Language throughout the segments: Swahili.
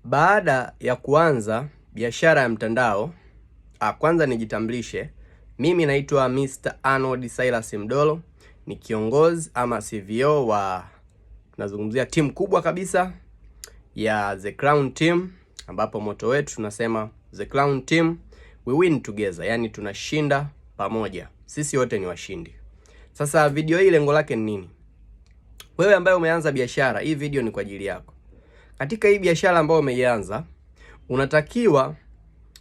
Baada ya kuanza biashara ya mtandao, kwanza nijitambulishe. Mimi naitwa Mr. Arnold Silas Mdolo, ni kiongozi ama CVO wa tunazungumzia timu kubwa kabisa ya The Crown Team, ambapo moto wetu tunasema The Crown Team we win together, yani tunashinda pamoja, sisi wote ni washindi. Sasa video hii lengo lake ni nini? Wewe ambaye umeanza biashara, hii video ni kwa ajili yako. Katika hii biashara ambayo umeianza, unatakiwa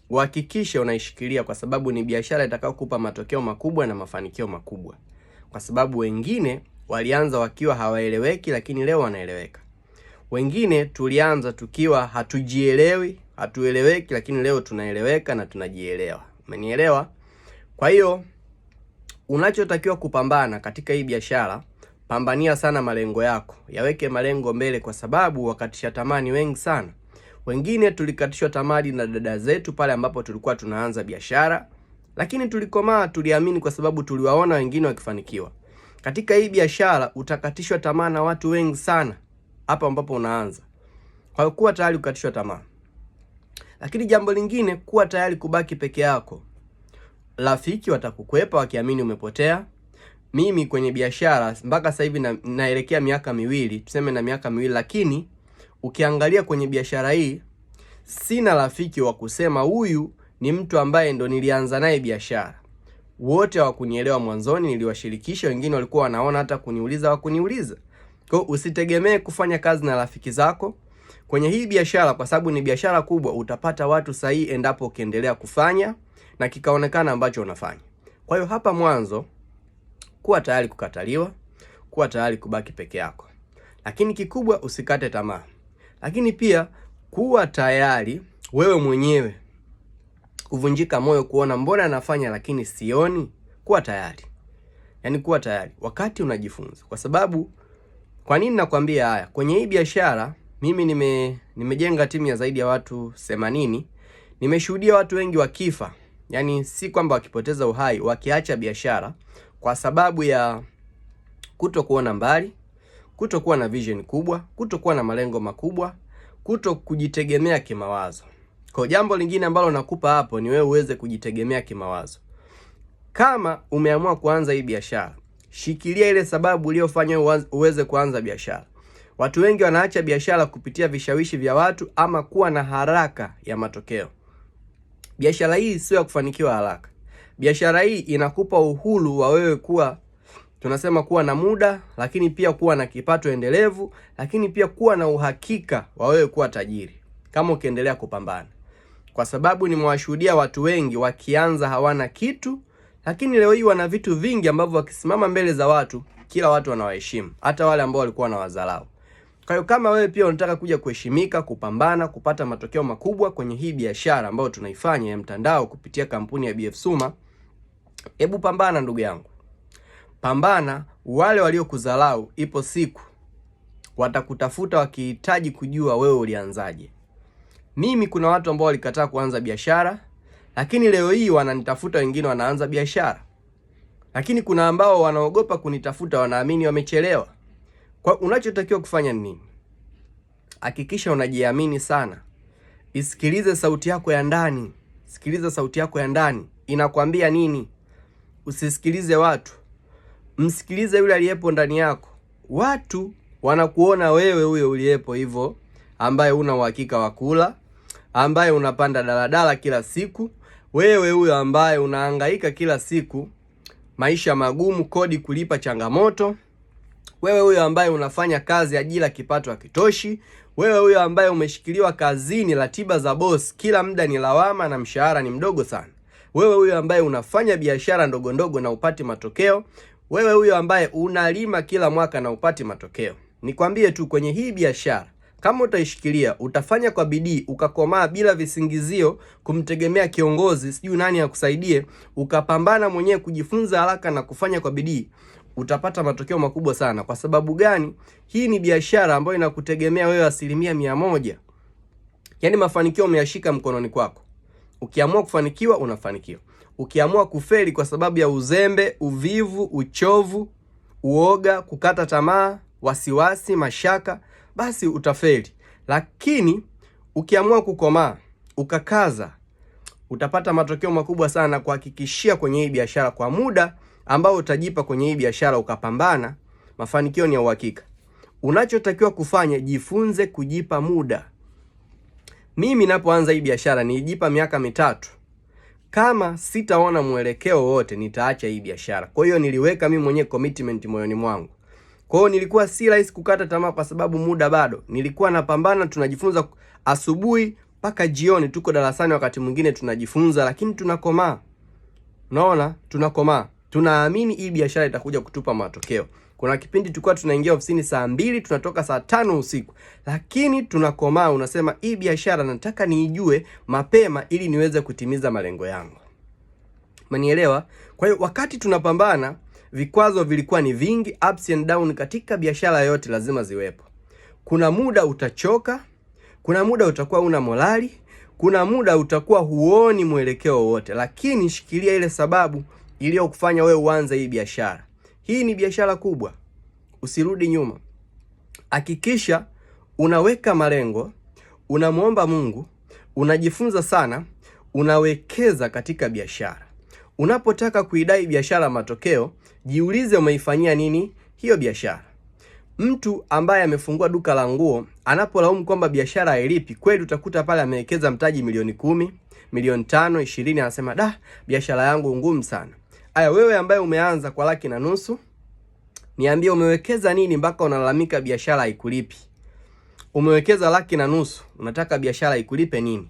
uhakikishe unaishikilia, kwa sababu ni biashara itakayokupa matokeo makubwa na mafanikio makubwa. Kwa sababu wengine walianza wakiwa hawaeleweki, lakini leo wanaeleweka. Wengine tulianza tukiwa hatueleweki, lakini leo tunaeleweka na tunajielewa. Umenielewa? Kwa hiyo unachotakiwa kupambana katika hii biashara, pambania sana malengo yako. Yaweke malengo mbele, kwa sababu wakatisha tamani wengi sana. Wengine tulikatishwa tamani na dada zetu pale ambapo tulikuwa tunaanza biashara, lakini tulikomaa, tuliamini kwa sababu tuliwaona wengine wakifanikiwa. Katika hii biashara utakatishwa tamaa na watu wengi sana hapa ambapo unaanza. Kwa hiyo kuwa tayari kukatishwa tamaa. Lakini jambo lingine, kuwa tayari kubaki peke yako. Rafiki watakukwepa wakiamini umepotea. Mimi kwenye biashara mpaka sasa hivi naelekea miaka miwili, tuseme na miaka miwili, lakini ukiangalia kwenye biashara hii sina rafiki wa kusema huyu ni mtu ambaye ndo nilianza naye biashara. Wote hawakunielewa mwanzoni, niliwashirikisha, wengine walikuwa wanaona hata kuniuliza wakuniuliza. Kwa hiyo usitegemee kufanya kazi na rafiki zako kwenye hii biashara, kwa sababu ni biashara kubwa. Utapata watu sahihi endapo ukiendelea kufanya na kikaonekana ambacho unafanya. Kwa hiyo hapa mwanzo, kuwa tayari kukataliwa, kuwa tayari kubaki peke yako. Lakini kikubwa usikate tamaa. Lakini pia kuwa tayari wewe mwenyewe kuvunjika moyo kuona mbona nafanya lakini sioni. Kuwa tayari. Yaani kuwa tayari wakati unajifunza. Kwa sababu kwa nini nakwambia haya? Kwenye hii biashara mimi nimejenga timu ya zaidi ya watu 80. Nimeshuhudia watu wengi wakifa. Yaani si kwamba wakipoteza uhai, wakiacha biashara kwa sababu ya kutokuona mbali, kutokuwa na vision kubwa, kutokuwa na malengo makubwa, kujitegemea kimawazo. Kwa jambo lingine ambalo nakupa hapo ni wewe uweze kujitegemea kimawazo. Kama umeamua kuanza hii biashara, shikilia ile sababu iliyofanya uweze kuanza biashara. Watu wengi wanaacha biashara kupitia vishawishi vya watu ama kuwa na haraka ya matokeo. Biashara hii sio ya kufanikiwa haraka. Biashara hii inakupa uhuru wa wewe kuwa, tunasema kuwa na muda, lakini pia kuwa na kipato endelevu, lakini pia kuwa na uhakika wa wewe kuwa tajiri kama ukiendelea kupambana. Kwa sababu nimewashuhudia watu wengi wakianza hawana kitu, lakini leo hii wana vitu vingi ambavyo wakisimama mbele za watu, kila watu wanawaheshimu, hata wale ambao walikuwa wanawadharau. Kwa hiyo kama wewe pia unataka kuja kuheshimika, kupambana, kupata matokeo makubwa kwenye hii biashara ambayo tunaifanya ya mtandao kupitia kampuni ya BF Suma, hebu pambana ndugu yangu. Pambana. Wale waliokudharau ipo siku watakutafuta wakihitaji kujua wewe ulianzaje. Mimi kuna watu ambao walikataa kuanza biashara, lakini leo hii wananitafuta, wengine wanaanza biashara. Lakini kuna ambao wanaogopa kunitafuta, wanaamini wamechelewa. Kwa unachotakiwa kufanya ni nini? Hakikisha unajiamini sana. Isikilize sauti yako ya ndani. Sikiliza sauti yako ya ndani inakwambia nini. Usisikilize watu. Msikilize yule aliyepo ndani yako. Watu wanakuona wewe huyo uliyepo hivyo, ambaye una uhakika wa kula, ambaye unapanda daladala kila siku, wewe huyo ambaye unahangaika kila siku, maisha magumu, kodi kulipa, changamoto, wewe huyo ambaye unafanya kazi ajira kipato hakitoshi, wewe huyo ambaye umeshikiliwa kazini, ratiba za boss kila muda ni lawama na mshahara ni mdogo sana, wewe huyo ambaye unafanya biashara ndogo ndogo na upati matokeo, wewe huyo ambaye unalima kila mwaka na upati matokeo. Nikwambie tu kwenye hii biashara, kama utaishikilia, utafanya kwa bidii, ukakomaa bila visingizio kumtegemea kiongozi, sijui nani akusaidie, ukapambana mwenyewe kujifunza haraka na kufanya kwa bidii, utapata matokeo makubwa sana. Kwa sababu gani? Hii ni biashara ambayo inakutegemea wewe 100%. Yaani mafanikio umeyashika mkononi kwako. Ukiamua kufanikiwa, unafanikiwa. Ukiamua kufeli kwa sababu ya uzembe, uvivu, uchovu, uoga, kukata tamaa, wasiwasi, mashaka, basi utafeli. Lakini Ukiamua kukomaa, ukakaza, utapata matokeo makubwa sana kuhakikishia kwenye hii biashara. Kwa muda ambao utajipa kwenye hii biashara ukapambana, mafanikio ni ya uhakika. Unachotakiwa kufanya, jifunze kujipa muda. Mimi ninapoanza hii biashara nilijipa miaka 3. Kama sitaona mwelekeo wote nitaacha hii biashara. Kwa hiyo niliweka mimi mwenyewe commitment moyoni mwangu. Kwa hiyo nilikuwa si rahisi kukata tamaa kwa sababu muda bado. Nilikuwa napambana, tunajifunza asubuhi mpaka jioni, tuko darasani, wakati mwingine tunajifunza, lakini tunakomaa. Unaona, tunakomaa. Tunaamini hii biashara itakuja kutupa matokeo. Kuna kipindi tulikuwa tunaingia ofisini saa 2, tunatoka saa 5 usiku. Lakini tunakomaa, unasema hii biashara nataka niijue mapema ili niweze kutimiza malengo yangu. Umenielewa? Kwa hiyo wakati tunapambana, vikwazo vilikuwa ni vingi, ups and down katika biashara yote lazima ziwepo. Kuna muda utachoka, kuna muda utakuwa una morali, kuna muda utakuwa huoni mwelekeo wote, lakini shikilia ile sababu iliyokufanya wewe uanze hii biashara. Hii ni biashara kubwa. Usirudi nyuma. Hakikisha unaweka malengo, unamuomba Mungu, unajifunza sana, unawekeza katika biashara. Unapotaka kuidai biashara matokeo, jiulize umeifanyia nini hiyo biashara. Mtu ambaye amefungua duka la nguo anapolaumu kwamba biashara hailipi, kweli utakuta pale amewekeza mtaji milioni 10, milioni 5, 20, anasema biashara yangu ngumu sana. Aya, wewe ambaye umeanza kwa 1,500,000, niambie umewekeza nini mpaka unalalamika biashara haikulipi? Umewekeza 1,500,000, unataka biashara ikulipe nini?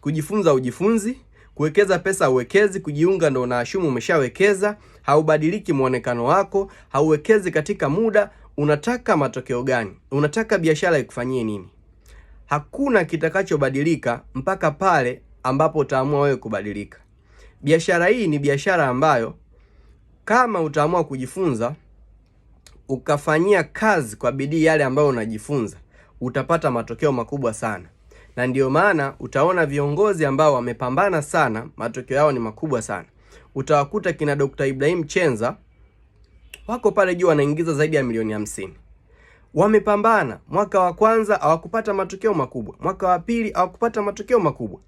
Kujifunza ujifunzi, kuwekeza pesa uwekezi, kujiunga ndo unaashumu umeshawekeza, haubadiliki muonekano wako, hauwekezi katika muda. Unataka matokeo gani? Unataka biashara ikufanyie nini? Hakuna kitakachobadilika mpaka pale ambapo utaamua wewe kubadilika. Biashara hii ni biashara ambayo kama utaamua kujifunza, ukafanyia kazi kwa bidii yale ambayo unajifunza, utapata matokeo makubwa sana. Na ndio maana utaona viongozi ambao wamepambana sana, matokeo yao ni makubwa sana. Utawakuta kina Dr. Ibrahim Chenza wako pale juu wanaingiza zaidi ya milioni 50. Wamepambana. Mwaka wa kwanza hawakupata matokeo makubwa. Mwaka wa pili hawakupata matokeo makubwa.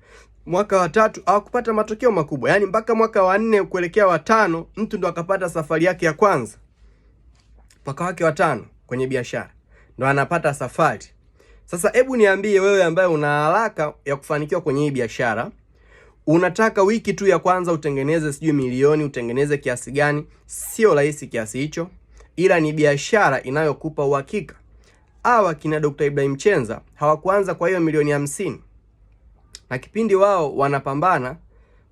Mwaka wa 3 hawakupata matokeo makubwa. Yaani mpaka mwaka wa 4 kuelekea wa 5 mtu ndo akapata safari yake ya kwanza. Mwaka wake wa 5 kwenye biashara ndo anapata safari. Sasa hebu niambie wewe ambaye una haraka ya kufanikiwa kwenye hii biashara, unataka wiki tu ya kwanza utengeneze sijui milioni, utengeneze kiasi gani? Sio rahisi kiasi hicho, ila ni biashara inayokupa uhakika. Hawa kina Dr. Ibrahim Chenza hawakuanza kwa hiyo milioni 50. Na kipindi wao wanapambana,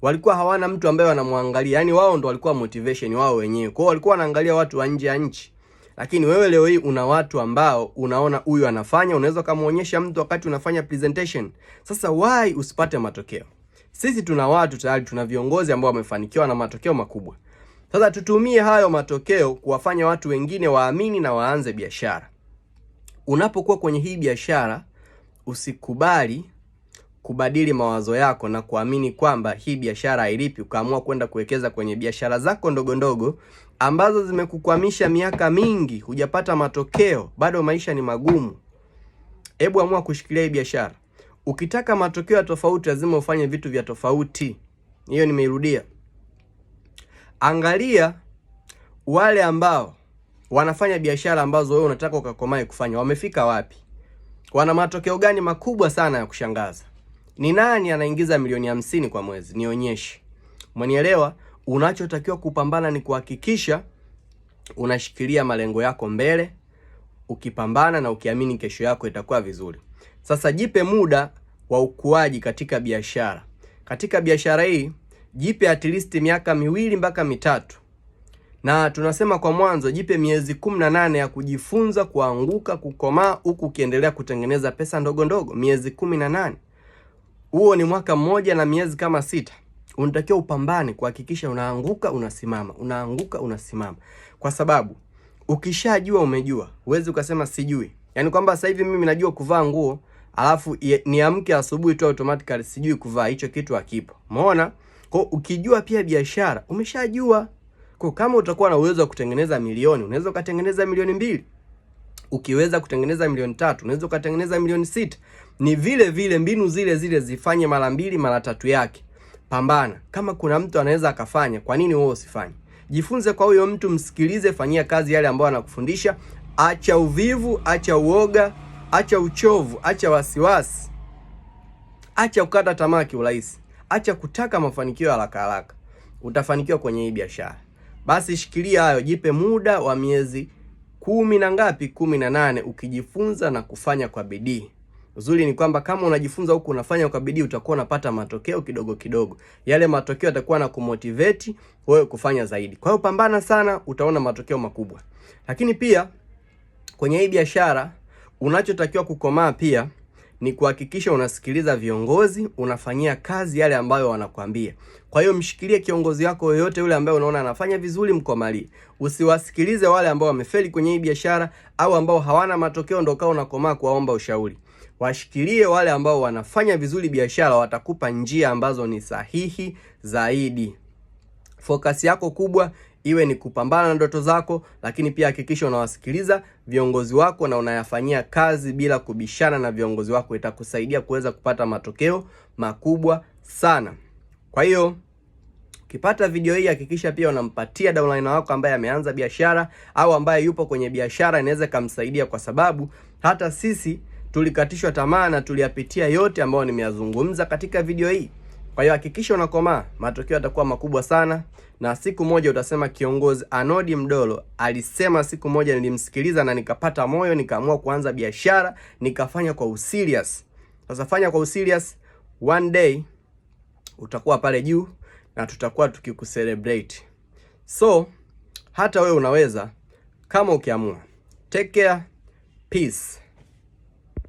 walikuwa hawana mtu ambaye wanamwangalia. Yaani wao ndo walikuwa motivation wao wenyewe. Kwa hiyo walikuwa wanaangalia watu wa nje ya nchi. Lakini wewe leo hii una watu ambao unaona huyu anafanya, unaweza kumuonyesha mtu wakati unafanya presentation. Sasa why usipate matokeo? Sisi tuna watu tayari, tuna viongozi ambao wamefanikiwa na matokeo makubwa. Sasa tutumie hayo matokeo kuwafanya watu wengine waamini na waanze biashara. Unapokuwa kwenye hii biashara, usikubali kubadili mawazo yako na kuamini kwamba hii biashara hailipi, ukaamua kwenda kuwekeza kwenye biashara zako ndogo ndogo ambazo zimekukwamisha miaka mingi, hujapata matokeo, bado maisha ni magumu. Hebu amua kushikilia hii biashara. Ukitaka matokeo tofauti lazima ufanye vitu vya tofauti. Hiyo nimeirudia. Angalia wale ambao wanafanya biashara ambazo wewe unataka ukakomae kufanya, wamefika wapi? Wana matokeo gani makubwa sana ya kushangaza? Ni nani anaingiza milioni 50 kwa mwezi? Nionyeshe. Umenielewa? Unachotakiwa kupambana ni kuhakikisha unashikilia malengo yako mbele, ukipambana na ukiamini kesho yako itakuwa vizuri. Sasa jipe muda wa ukuaji katika biashara. Katika biashara hii, jipe at least miaka 2 mpaka 3. Na tunasema kwa mwanzo jipe miezi 18 ya kujifunza, kuanguka, kukomaa, huku ukiendelea kutengeneza pesa ndogo ndogo. Miezi 18. Huo ni mwaka mmoja na miezi kama 6. Unatakiwa upambane kuhakikisha unaanguka unasimama, unaanguka unasimama. Kwa sababu ukishajua umejua, huwezi ukasema sijui. Yaani kwamba sasa hivi mimi najua kuvaa nguo, alafu niamke asubuhi tu automatically sijui kuvaa, hicho kitu hakipo. Umeona? Kwa ukijua pia biashara, umeshajua. Kwa kama utakuwa na uwezo wa kutengeneza milioni, unaweza ukatengeneza milioni 2. Ukiweza kutengeneza milioni 3, unaweza ukatengeneza milioni 6. Ni vile vile mbinu zile zile zifanye mara 2 mara 3 yake. Pambana. Kama kuna mtu anaweza akafanya, kwa nini wewe usifanye? Jifunze kwa huyo mtu, msikilize, fanyia kazi yale ambayo anakufundisha. Acha uvivu, acha uoga, acha uchovu, acha wasiwasi. Acha kukata tamaa kiurahisi. Acha kutaka mafanikio haraka haraka. Utafanikiwa kwenye hii biashara. Basi shikilia hayo, jipe muda wa miezi 10 na ngapi? 18, ukijifunza na kufanya kwa bidii. Uzuri ni kwamba kama unajifunza huku unafanya kwa bidii, utakuwa unapata matokeo kidogo kidogo. Yale matokeo yatakuwa na kumotivate wewe kufanya zaidi. Kwa hiyo pambana sana, utaona matokeo makubwa. Lakini pia kwenye hii biashara unachotakiwa kukomaa pia ni kuhakikisha unasikiliza viongozi, unafanyia kazi yale ambayo wanakuambia. Kwa hiyo mshikilie kiongozi wako yoyote yule ambaye unaona anafanya vizuri, mkomalie. Usiwasikilize wale ambao wamefeli kwenye hii biashara au ambao hawana matokeo ndio kao unakomaa kuwaomba ushauri. Washikilie wale ambao wanafanya vizuri biashara, watakupa njia ambazo ni sahihi zaidi. Focus yako kubwa iwe ni kupambana na ndoto zako, lakini pia hakikisha unawasikiliza viongozi wako na unayafanyia kazi bila kubishana na viongozi wako. Itakusaidia kuweza kupata matokeo makubwa sana. Kwa hiyo ukipata video hii, hakikisha pia unampatia downline wako ambaye ameanza biashara au ambaye yupo kwenye biashara, inaweza kumsaidia, kwa sababu hata sisi tulikatishwa tamaa na tuliyapitia yote ambayo nimeyazungumza katika video hii. Kwa hiyo hakikisha unakomaa, matokeo yatakuwa makubwa sana. Na siku moja utasema kiongozi Anodi Mdolo alisema, siku moja nilimsikiliza na nikapata moyo, nikaamua kuanza biashara, nikafanya kwa userious. Sasa fanya kwa userious, one day utakuwa pale juu na tutakuwa tukikucelebrate. So hata wewe unaweza kama ukiamua. Take care, peace.